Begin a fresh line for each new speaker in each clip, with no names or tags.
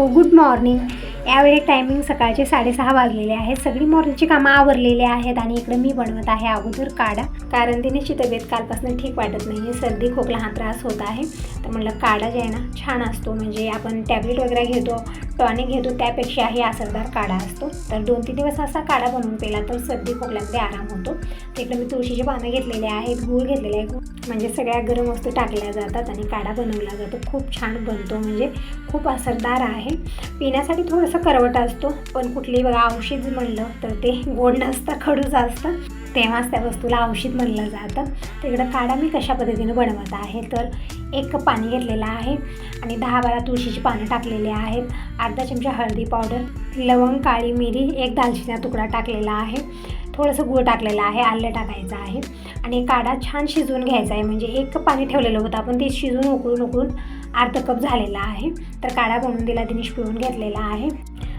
Good morning. यावेळी timing सकाळचे 6:30 वाजलेले आहेत। सगळी मॉर्निंगची कामं आवरलेली आहेत आणि इकडे मी बनवत आहे अगोदर काढा, कारण दिनेशची तब्येत कालपासून ठीक वाटत नाही आहे, सर्दी खोकला हा त्रास होत आहे। तर म्हटलं काढा जे आहे ना छान असतो, म्हणजे आपण टॅबलेट वगैरे घेतो, टॉनिक घेतो त्यापेक्षाही असरदार काढा असतो। तर 2-3 दिवस असा काढा बनवून पेला तर सर्दी खोकल्यामध्ये आराम होतो। तर इकडे मी तुळशीचे पानं घेतलेले आहेत, गूळ घेतलेले आहे, म्हणजे सगळ्या गरम वस्तू टाकल्या जातात आणि काढा बनवला जातो। खूप छान बनतो, म्हणजे खूप असरदार आहे। पिण्यासाठी थोडंसं करवट असतो, पण कुठली बघा औषध म्हणलं तर ते गोड नसतं, खडूच असतं, तेव्हाच त्या वस्तूला औषध म्हणलं जातं। तिकडं काढा मी कशा पद्धतीने बनवत आहे, तर 1 कप पाणी घेतलेलं आहे आणि 10-12 तुळशीची पानं टाकलेली आहेत, अर्धा चमचा हळदी पावडर, लवंग, काळी मिरी, 1 दालचिनीचा तुकडा टाकलेला आहे, थोडंसं गूळ टाकलेलं आहे, आलं टाकायचं आहे आणि काढा छान शिजवून घ्यायचा आहे। म्हणजे 1 कप पाणी ठेवलेलं होतं आपण, ते शिजवून उकळून अर्धा कप झालेला आहे। तर काढा बनवून दिला, दिनेश पिऊन घेतलेला आहे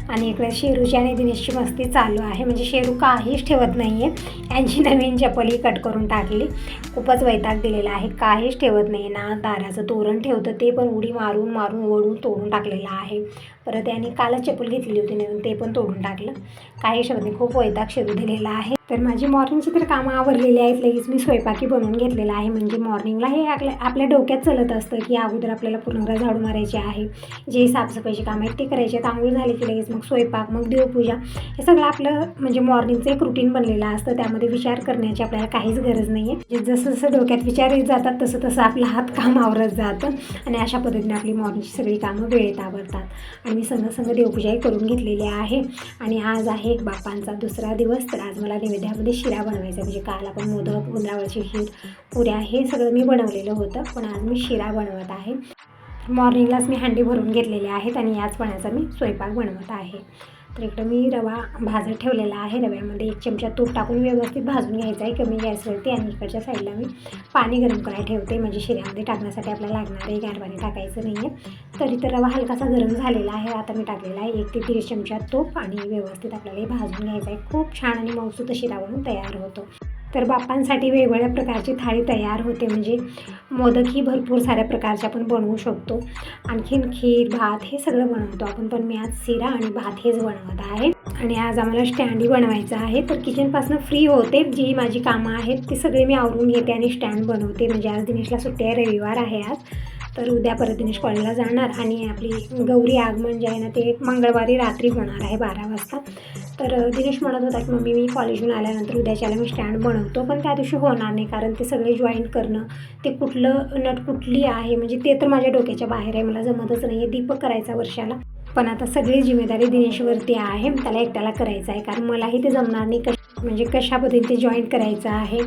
आणि इकडे शेरूची आणि दिनेशची मस्ती चालू आहे। म्हणजे शेरू काहीच ठेवत नाही आहे, यांची नवीन चपली कट करून टाकली, खूपच वैताग दिलेला आहे, काहीच ठेवत नाही ना। दाराचं तोरण ठेवतं ते पण उडी मारून ओढून तोडून टाकलेलं आहे। परत यांनी कालच चप्पल घेतलेली होती नवीन, ते पण तोडून टाकलं, काही शब्द नाही, खूप वैताग शेरू दिलेला आहे। तर माझी मॉर्निंगची तर कामं आवरलेली आहेत, लगेच मी स्वयंपाकी बनवून घेतलेला आहे। म्हणजे मॉर्निंगला हे आपल्या डोक्यात चालत असतं की अगोदर आपल्याला पूर्ण घर झाडू मारायचे आहे, जे साफसफाईचे काम आहेत ते करायचे आहेत, आंघोळ झाले की लगेच मग स्वयंपाक, मग देवपूजा, हे सगळं आपलं म्हणजे मॉर्निंगचं एक रुटीन बनलेलं असतं। त्यामध्ये विचार करण्याची आपल्याला काहीच गरज नाही आहे, जसं जसं डोक्यात विचार येत जातात तसं तसं आपलं हात काम आवरत जातं आणि अशा पद्धतीने आपली मॉर्निंगची सगळी कामं वेळेत आवरतात। आणि मी संग देवपूजाही करून घेतलेली आहे आणि आज आहे बाप्पांचा दुसरा दिवस। तर आज मला नैवेद्यामध्ये शिरा बनवायचा, म्हणजे काल आपण मोदक, उंदरावळची खीर, पुऱ्या हे सगळं मी बनवलेलं होतं, पण आज मी शिरा बनवत आहे। मॉर्निंगलाच मी हंडी भरून घेतलेले आहेत आणि याच पाण्याचा मी स्वयंपाक बनवत आहे। तर इकडं मी रवा भाजत ठेवलेला आहे, रव्यामध्ये 1 चमचा तूप टाकून व्यवस्थित भाजून घ्यायचं आहे कमी गॅसवरती आणि इकडच्या साईडला मी पाणी गरम करायला ठेवते, म्हणजे शिऱ्यामध्ये टाकण्यासाठी आपल्याला लागणार आहे, गार पाणी टाकायचं नाही आहे। तरी तर रवा हलकासा गरम झालेला आहे, आता मी टाकलेला आहे 1 ते 1.5 चमचा तूप आणि व्यवस्थित आपल्याला हे भाजून घ्यायचं आहे। खूप छान आणि मऊसूत शिरा बनून तयार होतो। तर बाप्पांसाठी वेगवेगळ्या प्रकारची थाळी तयार होते, म्हणजे मोदक ही भरपूर साऱ्या प्रकारचे आपण बनवू शकतो, आणखीन खीर, भात हे सगळं बनवतो आपण, पण मी आज शिरा आणि भात हेच बनवत आहे। आणि आज आम्हाला स्टँडही बनवायचं आहे, तर किचनपासून फ्री होते, जी माझी कामं आहेत ती सगळी मी आवरून घेते आणि स्टँड बनवते। म्हणजे आज दिनेशला सुट्टी आहे, रविवार आहे आज, तर उद्या परत दिनेश कॉलेजला जाणार आणि आपली गौरी आगमन जे आहे ना ते मंगळवारी रात्री होणार आहे 12 वाजता। तर दिनेश म्हणत होता की मम्मी मी कॉलेजहून आल्यानंतर उद्याच्याला मी स्टँड बनवतो, पण त्या दिवशी होणार नाही, कारण ते सगळे जॉईन करणं, ते कुठलं नट कुठली आहे, म्हणजे ते तर माझ्या डोक्याच्या बाहेर आहे, मला जमतच नाही आहे। दीपक करायचा वर्षाला, पण आता सगळी जिम्मेदारी दिनेशवरती आहे, त्याला एकट्याला करायचं आहे, कारण मलाही ते जमणार नाही, म्हणजे कशा पद्धतीने ते जॉईंट करायचं आहे,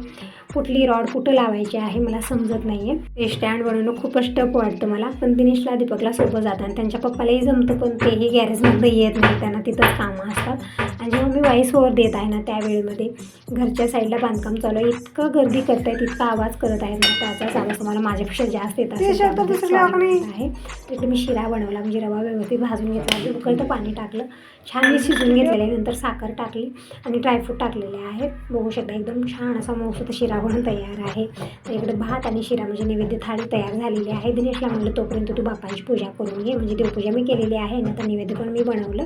कुठली रॉड कुठं लावायची आहे मला समजत नाही आहे। ते स्टँड बनवणं खूपच टफ वाटतं मला, पण दिनेशला दीपकला सोपं जातं आणि त्यांच्या पप्पालाही जमतं, पण तेही गॅरेजमधनं येत नाही, त्यांना तिथंच कामं असतात। आणि जेव्हा मी व्हॉईस ओव्हर देत आहे ना त्यावेळेमध्ये घरच्या साईडला बांधकाम चालू आहे, इतकं गर्दी करत आहेत, इतका आवाज करत आहेत ना, त्याचाच आवाज तुम्हाला माझ्यापेक्षा जास्त येत आहे। तिकडे मी शिरा बनवला, म्हणजे रवा व्यवस्थित भाजून घेतला, उकळतं पाणी टाकलं, छान शिजून घेतलेलं आहे, नंतर साखर टाकली आणि ड्रायफ्रूट टाकलेले आहेत, बघू शकता एकदम छान असा मऊसूत शिरा बनून तयार आहे। तर इकडे भात आणि शिरा म्हणजे नैवेद्य थाळी तयार झालेली आहे। दिनेशला म्हणलं तोपर्यंत तू बाप्पांची पूजा करून घे, म्हणजे देवपूजा मी केलेली आहे, नंतर नैवेद्य पण मी बनवलं,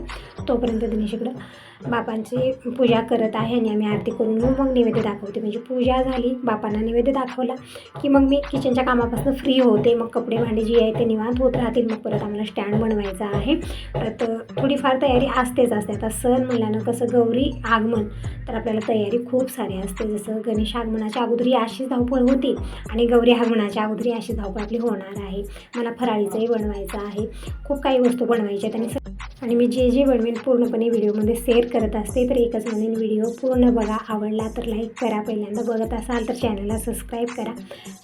तोपर्यंत दिनेश इकडं बापांची पूजा करत आहे आणि आम्ही आरती करून घेऊ, मग नैवेद्य दाखवते। म्हणजे पूजा झाली, बापांना नैवेद्य दाखवला की मग मी किचनच्या कामापासून फ्री होते, मग कपडे भांडी जी आहे ते निवांत होत राहतील, मग परत आम्हाला स्टँड बनवायचा आहे। परत थोडीफार तयारी असतेच असते, आता सण म्हणल्यानं कसं गौरी आगमन, तर आपल्याला तयारी खूप सारी असते, जसं गणेश आगमनाच्या अगोदरी अशीच धावपळ होती आणि गौरी आगमनाच्या अगोदरी अशी धावपळ आपली होणार आहे। मला फराळीचंही बनवायचं आहे, खूप काही वस्तू बनवायच्या आहेत आणि मी जे बनवेन पूर्णपणे व्हिडिओमध्ये शेअर करत असते। तर एकच म्हणेन, व्हिडिओ पूर्ण बघा, आवडला तर लाईक करा, पहिल्यांदा बघत असाल तर चॅनलला सबस्क्राईब करा,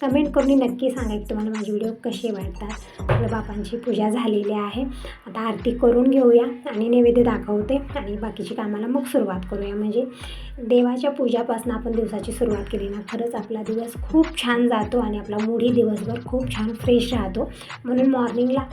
कमेंट करून नक्की सांगा की तुम्हाला माझे व्हिडिओ कसे वाटतात। आपल्या बापांची पूजा झालेली आहे, आता आरती करून घेऊया आणि नैवेद्य दाखवते आणि बाकीची कामाला मग सुरुवात करूया। म्हणजे देवाच्या पूजापासून आपण दिवसाची सुरुवात केली ना, खरंच आपला दिवस खूप छान जातो आणि आपला मूडही दिवसभर खूप छान फ्रेश राहतो। म्हणून मॉर्निंगला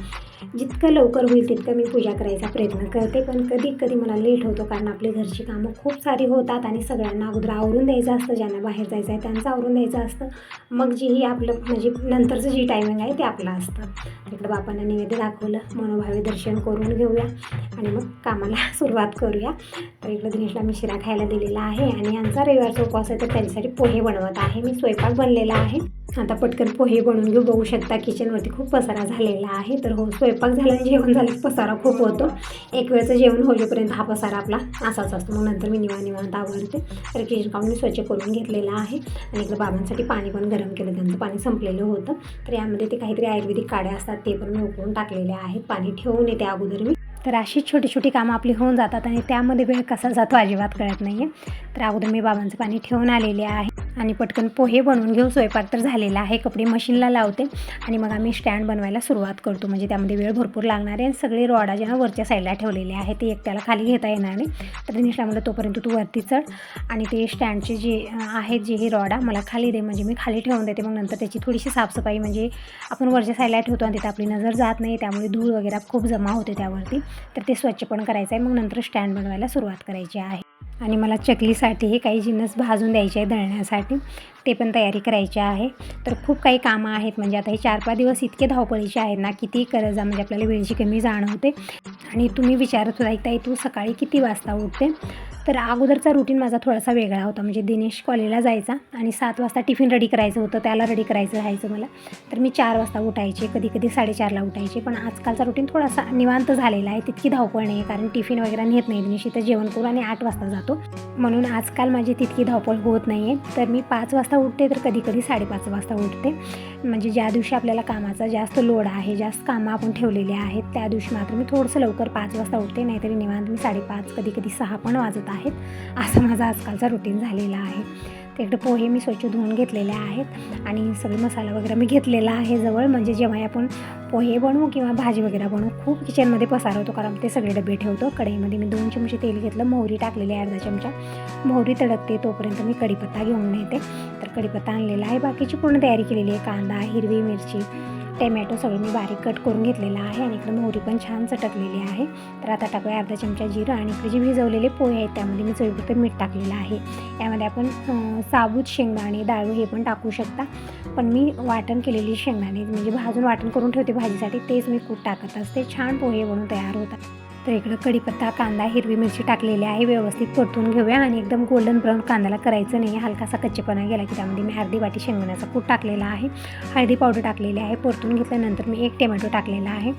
जितकं लवकर होईल तितकं मी पूजा करायचा प्रयत्न करते, पण कधी कधी मला लेट होतो कारण आपली घरची कामं खूप सारी होतात आणि सगळ्यांना अगोदर आवरून द्यायचं असतं, ज्यांना बाहेर जायचं आहे त्यांचं आवरून द्यायचं असतं, मग जेही आपलं म्हणजे नंतरचं जी टायमिंग आहे ते आपलं असतं. इकडं बापांना नैवेद्य दाखवलं, मनोभावे दर्शन करून घेऊया आणि मग कामाला सुरुवात करूया. तर इकडं दिनेशला मी शिरा खायला दिलेला आहे आणि यांचा रविवारचा उपवास आहे तर त्यांच्यासाठी पोहे बनवत आहे मी. स्वयंपाक बनलेला आहे, आता पटकन पोहे बनवून घेऊ. बघू शकता किचनवरती खूप पसारा झालेला आहे. तर हो, स्वयंपाक झाला आणि जेवण झालं की पसारा खूप होतो. एक वेळचं जेवण होईपर्यंत हा पसारा आपला असाच असतो, मग नंतर मी निवांत आवडते. तर किचन काम मी स्वच्छ करून घेतलेलं आहे आणि इकडं बाबांसाठी पाणी पण गरम केलं, त्यांचं पाणी संपलेलं होतं. तर यामध्ये ते काहीतरी आयुर्वेदिक काड्या असतात ते पण मी उकळून टाकलेले आहेत. पाणी ठेवून येते अगोदर मी. तर अशी छोटी छोटी कामं आपली होऊन जातात आणि त्यामध्ये वेळ कसा जातो अजिबात कळत नाही आहे. तर अगोदर मी बाबांचं पाणी ठेवून आलेले आहे आणि पटकन पोहे बनवून घेऊ. स्वयंपाक तर झालेला आहे, कपडे मशीनला लावते आणि मग आम्ही स्टँड बनवायला सुरुवात करतो. म्हणजे त्यामध्ये वेळ भरपूर लागणार आहे आणि सगळे रॉडा ज्या वरच्या साईडला ठेवलेले आहे ते एकट्याला खाली घेता येणार नाही. तर दिनेशला म्हटलं तोपर्यंत तू वरती चढ आणि ते स्टँडचे जे आहेत जे हे रॉडा मला खाली दे, म्हणजे मी खाली ठेवून देते. मग नंतर त्याची थोडीशी साफसफाई, म्हणजे आपण वरच्या साईडला ठेवतो आणि तिथे आपली नजर जात नाही, त्यामुळे धूळ वगैरे खूप जमा होते त्यावरती. तर ते स्वच्छ पण करायचं आहे. मग नंतर स्टँड बनवायला सुरुवात करायची आहे आणि मला चकलीसाठी काही जिन्नस भाजून द्यायचे आहे दळण्यासाठी, ते पण तयारी करायची आहे. तर खूप काही कामं आहेत, म्हणजे आता हे 4-5 दिवस इतके धावपळीचे आहेत ना, किती करत जा म्हणजे आपल्याला वेळेची कमी जाणवते. आणि तुम्ही विचारत होता ताई तू सकाळी किती वाजता उठते? तर अगोदरचा रुटीन माझा थोडासा वेगळा होता. म्हणजे दिनेश कॉलेजला जायचा आणि 7 वाजता टिफिन रेडी करायचं होतं, त्याला रेडी करायचं राहायचं मला. तर मी 4 वाजता उठायचे, कधी कधी 4:30ला उठायचे. पण आजकालचा रुटीन थोडासा निवांत झालेला आहे, तितकी धावपळ नाही आहे कारण टिफिन वगैरे नेत नाही दिनेश, इथं जेवण करू आणि 8 वाजता जातो, म्हणून आजकाल माझी तितकी धावपळ होत नाही आहे. तर मी 5 वाजता उठते, तर कधी कधी 5:30 वाजता उठते. म्हणजे ज्या दिवशी आपल्याला कामाचा जास्त लोड आहे, जास्त कामं आपण ठेवलेली आहेत, त्या दिवशी मात्र मी थोडंसं लवकर 5 वाजता उठते, नाहीतरी निवांत मी 5:30 कधी कधी 6 पण वाजत आहेत. असं माझा आजकालचा रुटीन झालेला आहे. तर इकडे पोहे मी स्वच्छ धुवून घेतलेले आहेत आणि सगळे मसाला वगैरे मी घेतलेला आहे जवळ, म्हणजे जेव्हा आपण पोहे बनवू किंवा भाजी वगैरे बनवू खूप किचनमध्ये पसार होतो कारण ते सगळे डबे ठेवतो. कढईमध्ये मी 2 चमचे तेल घेतलं, मोहरी टाकलेली आहे अर्धा चमचा. मोहरी तडकते तोपर्यंत मी कढीपत्ता घेऊन येते. तर कढीपत्ता आणलेला आहे, बाकीची पूर्ण तयारी केलेली आहे. कांदा, हिरवी मिरची, टमॅटो सगळं मी बारीक कट करून घेतलेला आहे आणि इकडे मोहरी पण छान चटकलेली आहे. तर आता टाकूया अर्धा चमचा जिरं आणि इकडे जे भिजवलेले पोहे आहेत त्यामध्ये मी चवीपुरतं मीठ टाकलेलं आहे. यामध्ये आपण साबूत शेंगदाणे, डाळू हे पण टाकू शकता, पण मी वाटण केलेली शेंगदाणे म्हणजे भाजून वाटण करून ठेवते भाजीसाठी, तेच मी कूट टाकत असते. छान पोहे बनवून तयार होतात. तर इकडं कढीपत्ता, कांदा, हिरवी मिरची टाकलेली आहे, व्यवस्थित परतून घेऊया आणि एकदम गोल्डन ब्राऊन कांद्याला करायचं नाही, हलकासा कच्चेपणा गेला की त्यामध्ये मी अर्धी वाटी शेंगदाण्याचा कूट टाकलेला आहे, हळदी पावडर टाकलेली आहे. परतून घेतल्यानंतर मी 1 टोमॅटो टाकलेला आहे,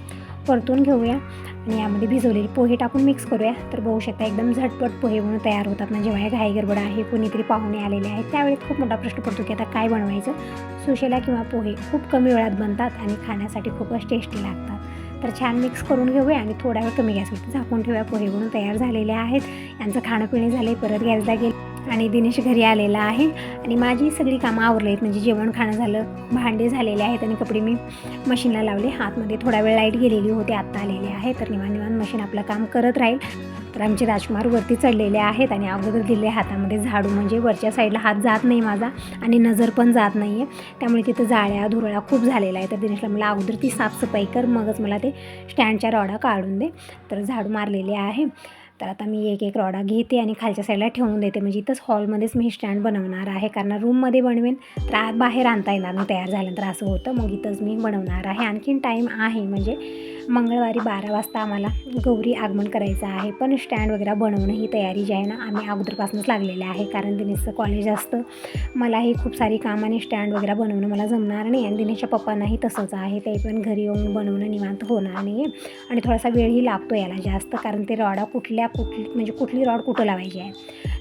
परतून घेऊया आणि यामध्ये भिजवलेले पोहे टाकून मिक्स करूया. तर बघू शकता एकदम झटपट पोहे बनवून तयार होतात ना. जेव्हा घाई गडबड आहे, कोणीतरी पाहुणे आलेले आहेत, त्यावेळी खूप मोठा प्रश्न पडतो की आता काय बनवायचं. सुशेला किंवा पोहे खूप कमी वेळात बनतात आणि खाण्यासाठी खूपच टेस्टी लागतात. तर छान मिक्स करून घेऊया आणि थोडा वेळ कमी गॅसवरती झाकून ठेवूया. पोहे बनवून तयार झालेले आहेत, यांचं खाणं पिणे झाले, परत गॅसला गेले आणि दिनेश घरी आलेला आहे आणि माझी सगळी कामं आवरली आहेत. म्हणजे जेवण खाणं झालं, भांडे झालेले आहेत आणि कपडे मी मशीनला लावले. हातमध्ये थोडा वेळ लाईट गेलेली होती, आत्ता आलेली आहे. तर निवांत मशीन आपलं काम करत राहील. तर आमचे राजकुमार वरती चढलेले आहेत आणि अगोदर दिले हातामध्ये झाडू, म्हणजे वरच्या साईडला हात जात नाही माझा आणि नजर पण जात नाही आहे, त्यामुळे तिथं जाळ्या धुरळा खूप झालेला आहे. तर दिनेशला मला अगोदर ती साफसफाई कर, मगच मला ते स्टँडच्या रॉडा काढून दे. तर झाडू मारलेले आहे. तर आता मी एक रॉडा घेते आणि खालच्या साईडला ठेवून देते, म्हणजे इथंच हॉलमध्येच मी स्टँड बनवणार आहे, कारण रूममध्ये बनवेन तर बाहेर आणता येणार नाही तयार झाल्यानंतर, असं होतं. मग इथंच मी बनवणार आहे. आणखीन टाईम आहे, म्हणजे मंगळवारी 12 वाजता आम्हाला गौरी आगमन करायचं आहे, पण स्टँड वगैरे बनवणं ही तयारी जी आहे ना आम्ही अगोदरपासूनच लागलेली आहे, कारण दिनेशचं कॉलेज असतं, मलाही खूप सारी कामं आणि स्टँड वगैरे बनवणं मला जमणार नाही आणि दिनेशच्या पप्पांनाही तसंच आहे, ते पण घरी येऊन बनवणं निवांत होणार नाही आहे आणि थोडासा वेळही लागतो याला जास्त, कारण ते रॉडा म्हणजे कुठली रॉड कुठं लावायची आहे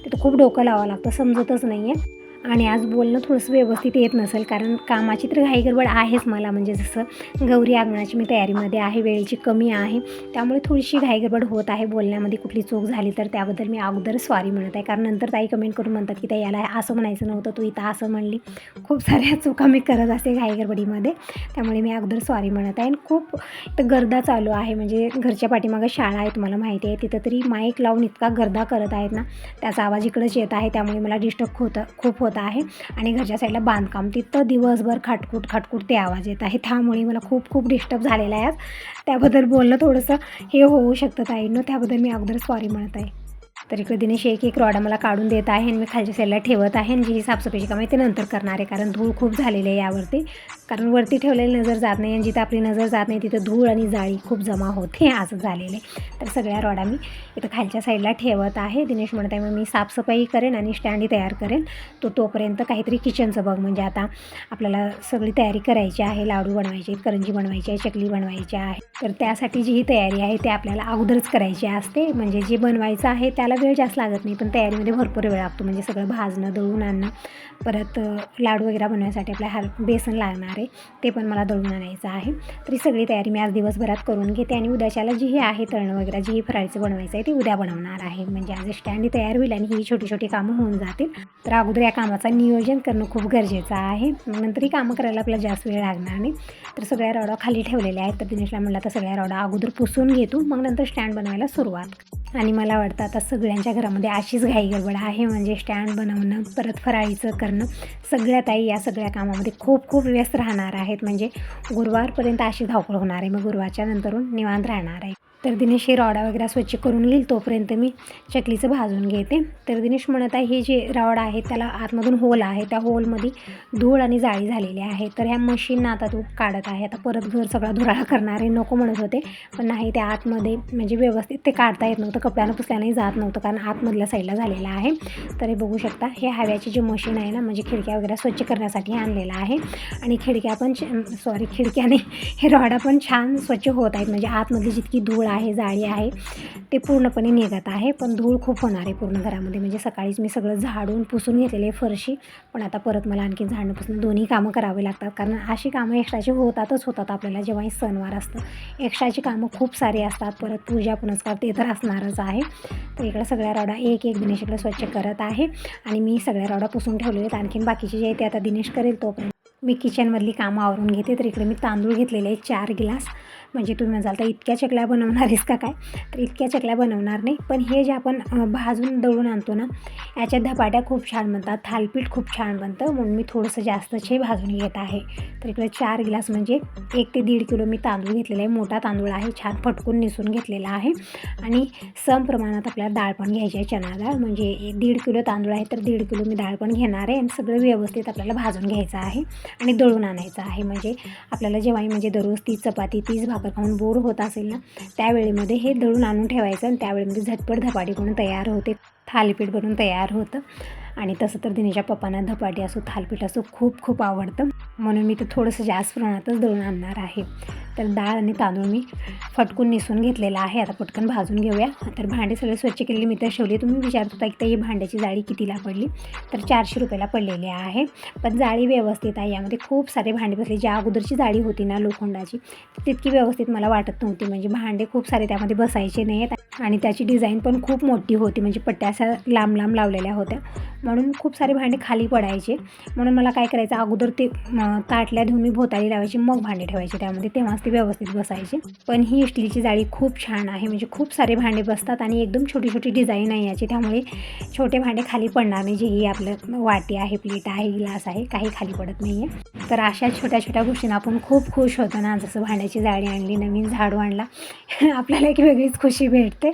ते तर खूप डोकं लावावं लागतं, समजतच नाही आहे. आणि आज बोलणं थोडंसं व्यवस्थित येत नसेल, कारण कामाची तर घाई गडबड आहेच मला, म्हणजे जसं गौरी आगमनाची मी तयारीमध्ये आहे, वेळेची कमी आहे, त्यामुळे थोडीशी घाई गडबड होत आहे. बोलण्यामध्ये कुठली चूक झाली तर त्याबद्दल मी अगोदर सॉरी म्हणत आहे, कारण नंतर ताई कमेंट करून म्हणतात की ताई याला असं म्हणायचं नव्हतं, तू इथं असं म्हणली. खूप साऱ्या चुका मी करत असते घाई गडबडीमध्ये, त्यामुळे मी अगोदर सॉरी म्हणत आहे. आणि खूप इथं गर्दा चालू आहे, म्हणजे घरच्या पाठीमागं शाळा आहे, तुम्हाला माहिती आहे, तिथं तरी माईक लावून इतका गर्दा करत आहेत ना, त्याचा आवाज इकडंच येत आहे, त्यामुळे मला डिस्टर्ब खूप होत आहे आणि घरच्या साईडला बांधकाम, तिथं दिवसभर खाटकूट ते आवाज येत आहे. त्यामुळे मला खूप डिस्टर्ब झालेला आहे आज. त्याबद्दल बोलणं थोडंसं हे होऊ शकतं ताईंनो, त्याबद्दल मी अगोदर सॉरी म्हणत आहे. तर इकडे दिनेश एक रॉडा मला काढून देत आहे आणि मी खालच्या साईडला ठेवत आहे आणि जी साफसफाईची काम आहे ते नंतर करणार आहे, कारण धूळ खूप झालेली आहे यावरती. कारण वरती ठेवलेली नजर जात नाही आणि जिथं आपली नजर जात नाही तिथं धूळ आणि जाळी खूप जमा होते, असं झालेलं आहे. तर सगळ्या रॉडा मी इथं खालच्या साईडला ठेवत आहे. दिनेश म्हणत आहे मग मी साफसफाई करेन आणि स्टँडही तयार करेन, तोपर्यंत काहीतरी किचनचं बघ. म्हणजे आता आपल्याला सगळी तयारी करायची आहे, लाडू बनवायचे, करंजी बनवायची आहे, चकली बनवायची आहे. तर त्यासाठी जी ही तयारी आहे ते आपल्याला अगोदरच करायची असते. म्हणजे जे बनवायचं आहे त्याला वेळ जास्त लागत नाही, पण तयारीमध्ये भरपूर वेळ लागतो. म्हणजे सगळं भाजणं, दळून आणणं, परत लाडू वगैरे बनवण्यासाठी आपल्या बेसन लागणार आहे, ते पण मला दळून आणायचं आहे. तरी सगळी तयारी मी आज दिवसभरात करून घेते आणि उद्याच्याला जी ही आहे तळणं वगैरे जी ही फराळीचं बनवायचं आहे ते उद्या बनवणार आहे. म्हणजे आज स्टँडही तयार होईल आणि ही छोटी कामं होऊन जातील. तर अगोदर या कामाचं नियोजन करणं खूप गरजेचं आहे, नंतर ही कामं करायला आपल्याला जास्त वेळ लागणार नाही. तर सगळ्या रॉडा खाली ठेवलेल्या आहेत. तर दिनेशला म्हणलं तर सगळ्या रॉडा अगोदर पुसून घेतो, मग नंतर स्टँड बनवायला सुरुवात. आणि मला वाटतं आता सगळ्यांच्या घरामध्ये अशीच घाई गडबड आहे. म्हणजे स्टँड बनवणं, परत फराळीचं करणं, सगळ्या ताई या सगळ्या कामामध्ये खूप व्यस्त राहणार आहेत. म्हणजे गुरुवारपर्यंत अशी धावपळ होणार आहे, मग गुरुवारच्या नंतरून निवांत राहणार आहे. तर दिनेश हे रॉडा वगैरे स्वच्छ करून घेईल, तोपर्यंत मी चकलीचं भाजून घेते. तर दिनेश म्हणत आहे हे जे रॉड आहे त्याला आतमधून होल आहे, त्या होलमध्ये धूळ आणि जाळी झालेली आहे. तर ह्या मशीननं आता तो काढत आहे. आता परत घर सगळा धुराळा करणार आहे, नको म्हणत होते, पण नाही, त्या आतमध्ये म्हणजे व्यवस्थित ते काढता येत नव्हतं, कपड्यानं पुसल्यानंही जात नव्हतं, कारण आतमधल्या साईडला झालेलं आहे. तर हे बघू शकता, हे हव्याची जी मशीन आहे ना, म्हणजे खिडक्या वगैरे स्वच्छ करण्यासाठी आणलेलं आहे. आणि खिडक्याने हे रॉडा पण छान स्वच्छ होत आहेत. म्हणजे आतमधली जितकी धूळ आहे, जाळी आहे, ते पूर्णपणे निघत आहे. पण धूळ खूप होणार आहे पूर्ण घरामध्ये. म्हणजे सकाळीच मी सगळं झाडून पुसून घेतलेले फरशी, पण आता परत मला आणखी झाडणं पुसून दोन्ही कामं करावी लागतात, कारण अशी कामं एक्स्ट्राची होतात आपल्याला जेव्हा हे सणवार असतं. एक्स्ट्राची कामं खूप सारी असतात, परत पूजा पुनस्कार ते तर असणारच आहे. तर इकडे सगळ्या रॉडा एक दिनेश इकडे स्वच्छ करत आहे आणि मी सगळ्या रॉडा पुसून ठेवलेले आहेत. आणखीन बाकीचे जे आहे ते आता दिनेश करेल, तोपर्यंत मी किचनमधली कामं आवरून घेते. तर इकडे मी तांदूळ घेतलेले आहेत 4 ग्लास. म्हणजे तुम्ही म्हणाल तर इतक्या चकल्या बनवणार आहेस का काय? तर इतक्या चकल्या बनवणार नाही, पण हे जे आपण भाजून दळून आणतो ना, याच्या धपाट्या खूप छान बनतात, थालपीठ खूप छान बनतं, म्हणून मी थोडंसं जास्तच हे भाजून घेत आहे. तर इकडे 4 ग्लास म्हणजे 1 ते 1.5 किलो मी तांदूळ घेतलेला आहे. मोठा तांदूळ आहे, छान फटकून निसून घेतलेला आहे. आणि सम प्रमाणात आपल्याला डाळ पण घ्यायची आहे, चणा डाळ. म्हणजे 1.5 किलो तांदूळ आहे तर 1.5 किलो मी डाळ पण घेणार आहे. आणि सगळं व्यवस्थित आपल्याला भाजून घ्यायचं आहे आणि दळून आणायचं आहे. म्हणजे आपल्याला जेव्हाही म्हणजे दररोज तीच चपाती, तीच भाकर खाऊन बोर होत असेल ना, त्यावेळेमध्ये हे दळून आणून ठेवायचं आणि त्यावेळेमध्ये झटपट धपाटी बनून तयार होते, थालीपीठ बनून तयार होतं. आणि तसं तर दिनेशच्या पप्पांना धपाटी असो, थालीपीठ असो खूप आवडतं, म्हणून मी ते थोडंसं जास्त प्रमाणातच दळून आणणार आहे. तर डाळ आणि तांदूळ मी फटकून निसून घेतलेला आहे. आता पटकन भाजून घेऊया. तर भांडे सगळे स्वच्छ केलेले मी तर ठेवले. तुम्ही विचारत होता की ही भांड्याची जाळी कितीला पडली? तर 400 रुपयाला पडलेली आहे. पण जाळी व्यवस्थित आहे. यामध्ये खूप सारे भांडे बसले. ज्या अगोदरची जाळी होती ना लोखंडाची, तितकी व्यवस्थित मला वाटत नव्हती. म्हणजे भांडे खूप सारे त्यामध्ये बसायचे नाहीत आणि त्याची डिझाईन पण खूप मोठी होती. म्हणजे पट्ट्या अशा लांब लावलेल्या होत्या, म्हणून खूप सारे भांडे खाली पडायचे. म्हणून मला काय करायचं, अगोदर ते ताटल्या धुवून मी भोताळी लावायची, मग भांडे ठेवायचे त्यामध्ये, तेव्हाच ते व्यवस्थित बसायचे. पण ही स्टीलची जाळी खूप छान आहे. म्हणजे खूप सारे भांडे बसतात आणि एकदम छोटी डिझाईन आहे याची, त्यामुळे छोटे भांडे खाली पडणार नाही. जे ही आपलं वाटी आहे, प्लेट आहे, ग्लास आहे, काही खाली पडत नाही आहे. तर अशा छोट्या गोष्टींना आपण खूप खुश होतो ना. जसं भांड्याची जाळी आणली, नवीन झाडू आणला, आपल्याला एक वेगळीच खुशी भेटते.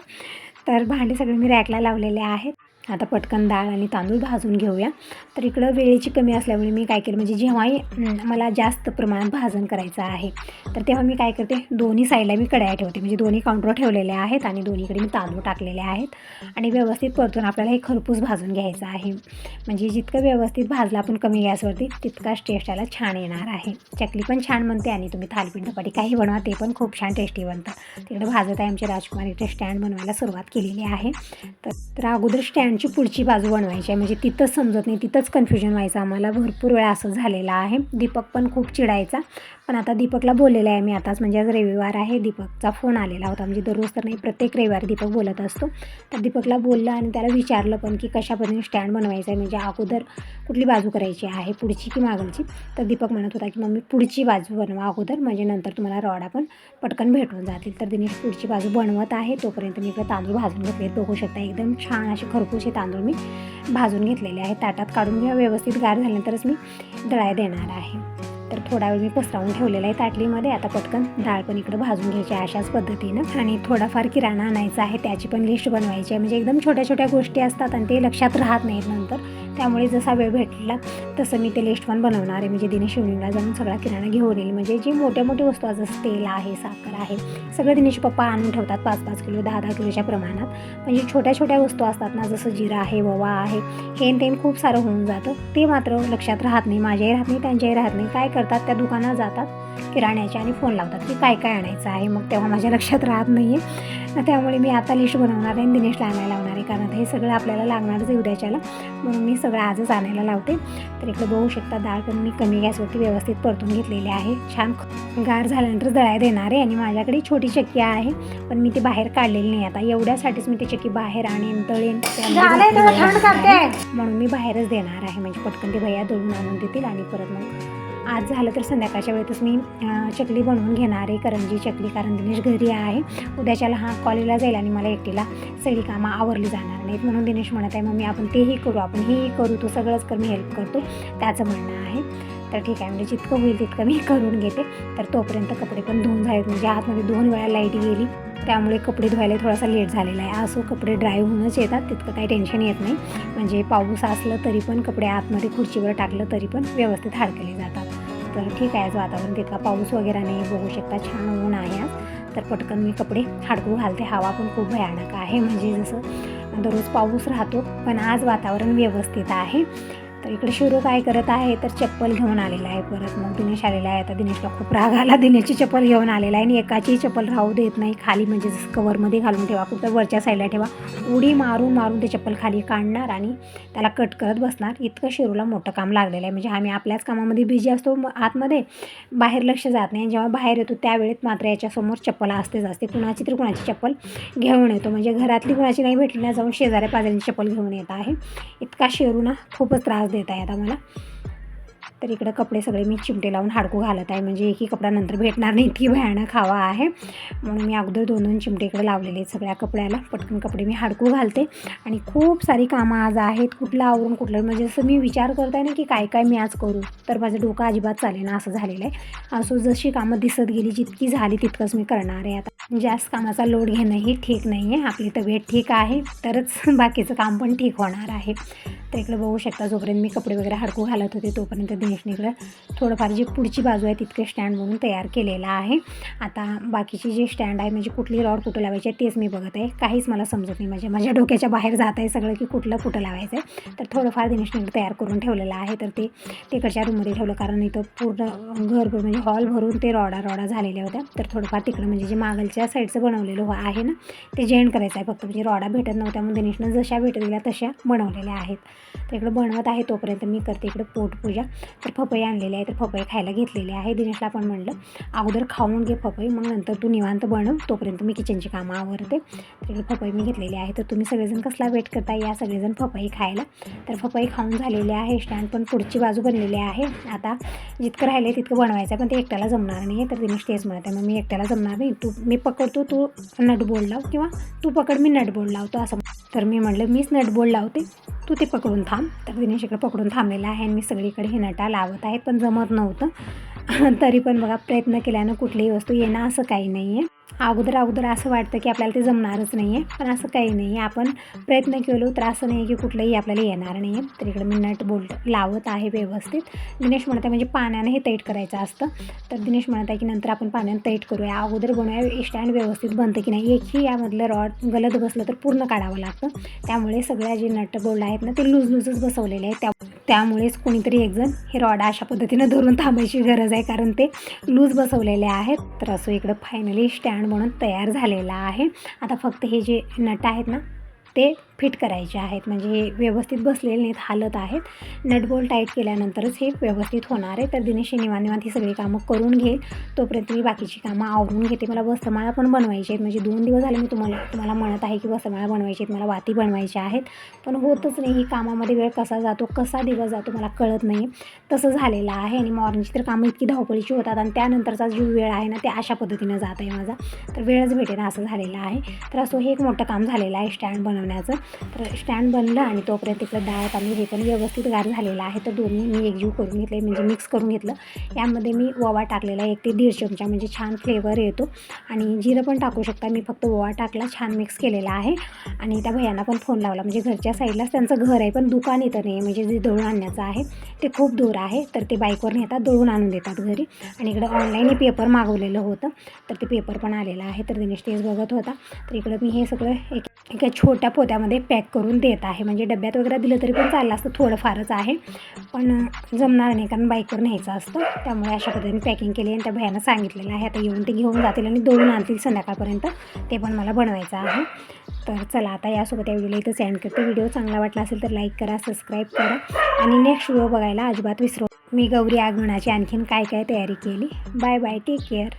तर भांडे सगळे मी रॅकला लावलेले आहेत. आता पटकन डाळ आणि तांदूळ भाजून घेऊया. तर इकडं वेळेची कमी असल्यामुळे मी काय केलं, म्हणजे जेव्हाही मला जास्त प्रमाणात भाजण करायचं आहे तर तेव्हा मी काय करते, दोन्ही साईडला मी कढया ठेवते. म्हणजे दोन्ही काउंटर ठेवलेले आहेत आणि दोन्हीकडे मी तांदूळ टाकलेले आहेत आणि व्यवस्थित परतून आपल्याला हे खरपूस भाजून घ्यायचं आहे. म्हणजे जितकं व्यवस्थित भाजलं आपण कमी गॅसवरती, तितकाच टेस्ट याला छान येणार आहे. चकली पण छान बनते आणि तुम्ही थालीपीठ धपाटी काही बनवा, ते पण खूप छान टेस्टी बनतं. तिकडे भाजत आहे आमचे राजकुमार. इकडे स्टँड बनवायला सुरुवात केलेली आहे. तर अगोदर स्टँडची पुढची बाजू बनवायची आहे. म्हणजे तिथंच समजत नाही, तिथंच कन्फ्युजन व्हायचं आम्हाला. भरपूर वेळा असं झालेलं आहे. दीपक पण खूप चिडायचा, पण आता दीपकला बोललेलं आहे मी आताच. म्हणजे आज रविवार आहे, दीपकचा फोन आलेला होता. म्हणजे दररोज तर नाही, प्रत्येक रविवारी दीपक बोलत असतो. तर दीपकला बोललं आणि त्याला विचारलं पण की कशा पद्धतीने स्टँड बनवायचं आहे, म्हणजे अगोदर कुठली बाजू करायची आहे, पुढची की मागलची. तर दीपक म्हणत होता की मम्मी पुढची बाजू बनवा अगोदर, म्हणजे नंतर तुम्हाला रॉडा पण पटकन भेटून जातील. तर दिनेश पुढची बाजू बनवत आहे, तोपर्यंत मी इकडे तांदूळ भाजून घेतले. बघू शकता एकदम छान असे खरपूस तांदळाचे तांदूळ मी भाजून घेतलेले आहेत. ताटात काढून घ्या, व्यवस्थित गार झाल्यानंतरच मी दळायला देणार आहे. तर थोडा वेळ मी पसरवून ठेवलेला आहे ताटलीमध्ये. आता पटकन डाळ पण इकडं भाजून घ्यायची अशाच पद्धतीनं. आणि थोडाफार किराणा आणायचा आहे, त्याची पण लिस्ट बनवायची आहे. म्हणजे एकदम छोट्या छोट्या गोष्टी असतात आणि ते लक्षात राहत नाहीत नंतर. त्यामुळे जसा वेळ भेटला तसं मी ते लिस्ट पण बनवणार आहे. म्हणजे दिनेश शिवणीला जाऊन सगळा किराणा घेऊन येईल. म्हणजे जी मोठ्या मोठ्या वस्तू आहेत, जसं तेल आहे, साखर आहे, सगळं दिनेश पप्पा आणून ठेवतात 5-5 किलो 10-10 किलोच्या प्रमाणात. म्हणजे छोट्या छोट्या वस्तू असतात ना, जसं जिरा आहे, ओवा आहे, हे तेन खूप सारं होऊन जातं. ते मात्र लक्षात राहत नाही, माझ्याही राहत नाही, त्यांच्याही राहत नाही. काय करतात, त्या दुकानात जातात किराण्याच्या आणि फोन लावतात की काय काय आणायचं आहे. मग तेव्हा माझ्या लक्षात राहत नाही आहे. त्यामुळे मी आता लिस्ट बनवणार आहे आणि दिनेशला आणायला लावणार आहे. कारण हे सगळं आपल्याला लागणारच आहे उद्याच्याला, म्हणून मी सगळं आजच आणायला लावते. तर इकडे बघू शकता डाळ पण मी कमी गॅसवरती व्यवस्थित परतून घेतलेली आहे. छान गार झाल्यानंतर दळायला देणार आहे. आणि माझ्याकडे छोटी चक्की आहे, पण मी ती बाहेर काढलेली नाही. आता एवढ्यासाठीच मी ती चक्की बाहेर आणेन, तळेन, म्हणून मी बाहेरच देणार आहे. म्हणजे पटकन ते भैया दळून आणून देतील आणि परत मग आज झालं तर संध्याकाळच्या वेळेतच मी चकली बनवून घेणार आहे, करंजी चकली. कारण दिनेश घरी आहे, उद्याच्याला हा कॉलेजला जाईल आणि मला एकटीला सगळी कामं आवरली जाणार नाहीत. म्हणून दिनेश म्हणत आहे, मम्मी आपण तेही करू, आपण हेही करू, तू सगळंच कर, मी हेल्प करतो, त्याचं म्हणणं आहे. तर ठीक आहे, म्हणजे जितकं होईल तितकं मी करून घेते. तर तोपर्यंत कपडे पण धुवून झालेत. म्हणजे आतमध्ये 2 वेळा लाईट गेली, त्यामुळे कपडे धुवायला थोडासा लेट झालेला आहे. असो, कपडे ड्राय होऊनच येतात, तितकं काही टेन्शन येत नाही. म्हणजे पाऊस असलं तरी पण कपडे आतमध्ये खुर्चीवर टाकलं तरी पण व्यवस्थित हडकले जातात. तर ठीक आहे, आज वातावरण तितका पाऊस वगैरे नाही, बघू शकता छान ऊन आहे आज. तर पटकन मी कपडे हडकू घालते. हवा पण खूप भयानक आहे, म्हणजे जसं दररोज पाऊस राहतो, पण आज वातावरण व्यवस्थित आहे. तर इकडे शिरू काय करत आहे, तर चप्पल घेऊन आलेला आहे परत. मग दिनेश आलेला आहे. आता दिनेशला खूप राग आला, दिनेशची चप्पल घेऊन आलेला आहे आणि एकाची चप्पल राहू देत नाही खाली. म्हणजे जसं कवरमध्ये घालून ठेवा, कुठं वरच्या साईडला ठेवा, उडी मारून मारून ते चप्पल खाली काढणार आणि त्याला कट करत बसणार. इतकं शिरूला मोठं काम लागलेलं आहे. म्हणजे आम्ही आपल्याच कामामध्ये बिझी असतो आतमध्ये, बाहेर लक्ष जात नाही. जेव्हा बाहेर येतो त्यावेळेत मात्र याच्यासमोर चप्पल असते. कुणाची तर कुणाची चप्पल घेऊन येतो. म्हणजे घरातली कुणाची नाही भेटली ना, जाऊन शेजाऱ्या पाजाऱ्यांची चप्पल घेऊन येत आहे. इतका शिरू ना खूपच त्रास देत आहे आता मला. तर इकडं कपडे सगळे मी चिमटे लावून हाडकू घालत आहे. म्हणजे एकही कपडा नंतर भेटणार नाही, इतकी भयानक हवा आहे. म्हणून मी अगोदर 2-2 चिमटे इकडे लावलेले आहेत सगळ्या कपड्याला. पटकन कपडे मी हाडकू घालते. आणि खूप सारी कामं आज आहेत, कुठलं आवरून कुठलं. म्हणजे जसं मी विचार करत आहे ना की काय काय मी आज करू, तर माझं डोकं अजिबात चालेना असं झालेलं आहे. असं जशी कामं दिसत गेली, जितकी झाली तितकंच मी करणार आहे. आता जास्त कामाचा लोड घेणंही ठीक नाही आहे. आपली तब्येत ठीक आहे तरच बाकीचं काम पण ठीक होणार आहे. तर इकडे बघू शकता, जोपर्यंत मी कपडे वगैरे हाडकू घालत होते तोपर्यंत दिनेशने इकडं थोडंफार जी पुढची बाजू आहे तितके स्टँड म्हणून तयार केलेला आहे. आता बाकीची जे स्टँड आहे, म्हणजे कुठली रॉड कुठं लावायची आहे तेच मी बघत आहे. काहीच मला समजत नाही, म्हणजे माझ्या डोक्याच्या बाहेर जात आहे सगळं की कुठं लावायचं आहे. तर थोडंफार दिनेशने तयार करून ठेवलेलं आहे. तर ते तिकडच्या रूममध्ये ठेवलं, कारण इथं पूर्ण घरभर म्हणजे हॉल भरून ते रॉडा झालेल्या होत्या. तर थोडंफार तिकडं म्हणजे जे मागलच्या साईडचं बनवलेलं आहे ना, ते जॉईन करायचं आहे फक्त. म्हणजे रॉडा भेटत नव्हत्या, मग दिनेशनं जशा भेटत गेल्या तशा बनवलेल्या आहेत. तर इकडं बनवत आहे तोपर्यंत मी करते इकडं पोटपूजा. तर पपई आणलेली आहे, तर पपई खायला घेतलेली आहे. दिनेशला पण म्हणलं अगोदर खाऊन घे पपई, मग नंतर तू निवांत बनव, तोपर्यंत मी किचनची कामं आवरते. तर इकडे पपई मी घेतलेली आहे. तर तुम्ही सगळेजण कसला वेट करता, या सगळेजण पपई खायला. तर पपई खाऊन झालेले आहे. स्टँड पण पुढची बाजू बनलेली आहे. आता जितकं राहिलं आहे तितकं बनवायचं आहे, पण ते एकट्याला जमणार नाही आहे. तर दिनेश तेच म्हणत आहे, मग मी एकट्याला जमणार नाही, मी पकडतो तू नटबोल्ड लाव, किंवा तू पकड मी नटबोल्ड लावतो असं. तर मी म्हटलं मीच नटबोल्ड लावते, तू ते पकडून थांब. तर दिनेश इकडे पकडून थांबलेला आहे आणि मी सगळीकडे हे नटा लावत आहे, पण जमत नव्हतं. तरी पण बघा, प्रयत्न केल्यानं कुठलीही वस्तू येणं असं काही नाही आहे. अगोदर असं वाटतं की आपल्याला ते जमणारच नाही आहे, पण असं काही नाही आहे. आपण प्रयत्न केलो तर असं नाही की कुठलंही आपल्याला येणार नाही आहे. तर इकडे मी नट बोल्ट लावत आहे व्यवस्थित. दिनेश म्हणत आहे म्हणजे पाण्याने हे टाईट करायचं असतं. तर दिनेश म्हणत आहे की नंतर आपण पाण्याने टाईट करूया, अगोदर बनवूया स्टँड व्यवस्थित बनतं की नाही. एकही यामधलं रॉड गलत बसलं तर पूर्ण काढावं लागतं. त्यामुळे सगळ्या जे नट बोल्ट आहेत ना, ते लूजच बसवलेले आहेत. त्यामुळेच कोणीतरी एकजण हे रॉड अशा पद्धतीनं धरून थांबायची गरज आहे, कारण ते लूज बसवलेले आहेत. तर असं इकडं फायनली स्टँड म्हणून तयार झालेला आहे. आता फक्त हे जे नट आहेत ना ते फिट करायचे आहेत. म्हणजे हे व्यवस्थित बसलेले नाहीत, हालत आहेत. नटबोल्ट टाईट केल्यानंतरच हे व्यवस्थित होणार आहे. तर दिनेश निवांत ही सगळी कामं करून घेईल, तोपर्यंत मी बाकीची कामं आवरून घेते. मला वस्त्रमाळा पण बनवायची आहेत. म्हणजे 2 दिवस झाले मी तुम्हाला म्हणत आहे की वस्त्रमाळा बनवायची आहेत, मला वाती बनवायच्या आहेत, पण होतच नाही. ही कामामध्ये वेळ कसा जातो, कसा दिवस जातो मला कळत नाही. तसं झालेलं आहे. आणि मॉर्निंगची तर कामं इतकी धावपळीची होतात आणि त्यानंतरचा जो वेळ आहे ना ते अशा पद्धतीनं जात आहे माझा, तर वेळच भेटेना असं झालेलं आहे. तर असं हे एक मोठं काम झालेलं आहे स्टँड बनवणं. बनवण्याचं. तर स्टँड बनलं आणि तोपर्यंत तिकडं डाळ तांदूळ हे पण व्यवस्थित गार झालेलं आहे. तर दोन्ही मी एकजीव करून घेतले, म्हणजे मिक्स करून घेतलं. यामध्ये मी ओवा टाकलेला 1 ते 1.5 चमचा, म्हणजे छान फ्लेवर येतो. आणि जिरं पण टाकू शकता, मी फक्त ओवा टाकला, छान मिक्स केलेला आहे. आणि त्या भैयांना पण फोन लावला, म्हणजे घरच्या साईडलाच त्यांचं घर आहे, पण दुकान इथं नाही, म्हणजे जे दळून आणण्याचं आहे ते खूप दूर आहे. तर ते बाईकवर नेतात, दळून आणून देतात घरी. आणि इकडं ऑनलाईन पेपर मागवलेलं होतं, तर ते पेपर पण आलेलं आहे. तर दिनेश तेच बघत होता. तर इकडं मी हे सगळं एका छोट्या पोत्यामध्ये पॅक करून देत आहे, म्हणजे डब्यात वगैरे दिलं तरी पण चाललं असतं, थोडंफारच आहे, पण जमणार नाही कारण बाईकवर न्यायचं असतं. त्यामुळे अशा पद्धतीने पॅकिंग केली आणि त्या भैयांना सांगितलेलं आहे आता येऊन ते घेऊन जातील आणि दळून आणतील संध्याकाळपर्यंत. ते पण मला बनवायचं आहे. तर चला आता यासोबत या व्हिडिओला इथं सेंड करते. व्हिडिओ चांगला वाटला असेल तर लाईक करा, सबस्क्राईब करा आणि नेक्स्ट व्हिडिओ बघायला अजिबात विसरू. मी गौरी आगमनाची आणखीन काय काय तयारी केली. Bye bye, take care.